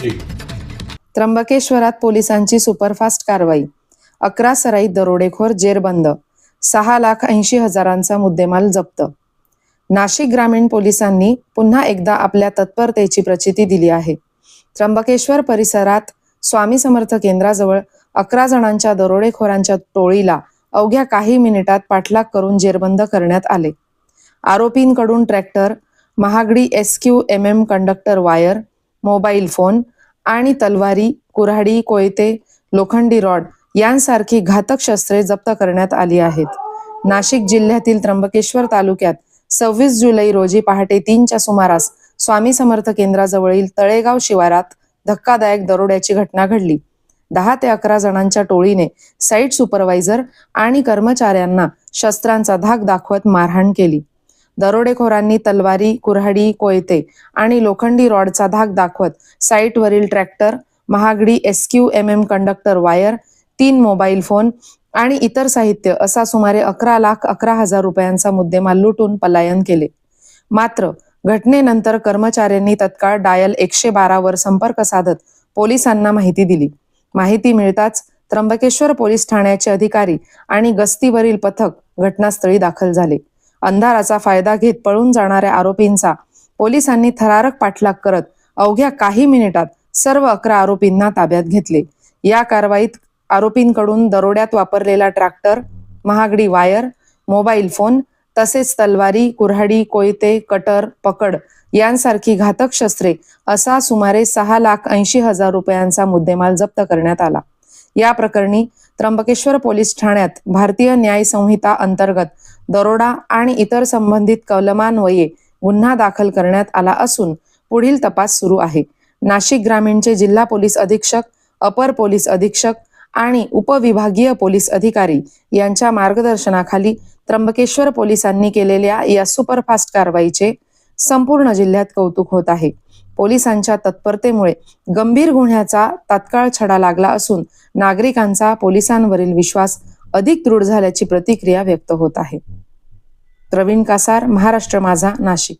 नाशिक। त्र्यंबकेश्वरात पोलिसांची सुपरफास्ट कारवाई। 11 सराईत दरोडेखोर जेरबंद। 6,80,000चा मुद्देमाल जप्त। नाशिक ग्रामीण पोलिसांनी पुन्हा एकदा आपल्या तत्परतेची प्रचिती दिली आहे। त्र्यंबकेश्वर परिसरात स्वामी समर्थ केंद्राजवळ 11 जणांच्या दरोडेखोरांच्या टोळीला अवघ्या काही मिनिटात पाठलाग करून जेरबंद करण्यात आले। आरोपींकडून ट्रॅक्टर, महागडी SQMM conductor wire, mobile phone आणि तलवारी, कुऱ्हाडी, कोयते, लोखंडी रॉड यांसारखी घातक शस्त्रे जप्त करण्यात आली आहेत। नाशिक जिल्ह्यातील त्र्यंबकेश्वर तालुक्यात 26 जुलै रोजी पहाटे 3च्या सुमारास स्वामी समर्थ केंद्राजवळील तळेगाव शिवारात धक्कादायक दरोड्याची घटना घडली। 10 ते 11 जणांच्या टोळीने साईट सुपरवायझर आणि कर्मचाऱ्यांना शस्त्रांचा धाक दाखवत मारहाण केली। दरोडेखोरांनी तलवारी, कुऱ्हाडी, कोयते आणि लोखंडी रॉडचा धाक दाखवत साईटवरील ट्रॅक्टर, महागडी SQMM conductor wire, 3 mobile phone आणि इतर साहित्य असा सुमारे 11,11,000 रुपयांचा मुद्देमाल लुटून पलायन केले। मात्र घटनेनंतर कर्मचाऱ्यांनी तत्काळ डायल 112 वर संपर्क साधत पोलिसांना माहिती दिली। माहिती मिळताच त्र्यंबकेश्वर पोलीस ठाण्याचे अधिकारी आणि गस्तीवरील पथक घटनास्थळी दाखल झाले। अंधाराचा फायदा घेत पळून जाणाऱ्या आरोपींचा पोलिसांनी थरारक पाठलाग करत अवघ्या काही मिनिटात सर्व 11 आरोपींना ताब्यात घेतले। या कारवाईत आरोपींकडून दरोड्यात वापरलेला ट्रॅक्टर, महागडी वायर, मोबाईल फोन तसेच तलवारी, कुऱ्हाडी, कोयते, कटर, पकड यांसारखी घातक शस्त्रे असा सुमारे 6,80,000 रुपयांचा मुद्देमाल जप्त करण्यात आला। या प्रकरणी त्र्यंबकेश्वर पोलीस ठाण्यात भारतीय न्याय संहिता अंतर्गत दरोडा आणि इतर संबंधित कलमान्वये गुन्हा दाखल करण्यात आला असून पुढील तपास सुरू आहे। नाशिक ग्रामीणचे जिल्हा पोलीस अधीक्षक, अपर पोलीस अधीक्षक आणि उपविभागीय पोलीस अधिकारी यांच्या मार्गदर्शनाखाली त्र्यंबकेश्वर पोलिसांनी केलेल्या या सुपरफास्ट कारवाईचे संपूर्ण जिल्ह्यात कौतुक होत आहे। पोलिसांच्या तत्परतेमुळे गंभीर गुन्ह्याचा तात्काळ छडा लागला असून नागरिकांचा पोलिसांवरील विश्वास अधिक दृढ झाल्याची प्रतिक्रिया व्यक्त होत आहे। प्रवीण कासार, महाराष्ट्र माझा, नाशिक।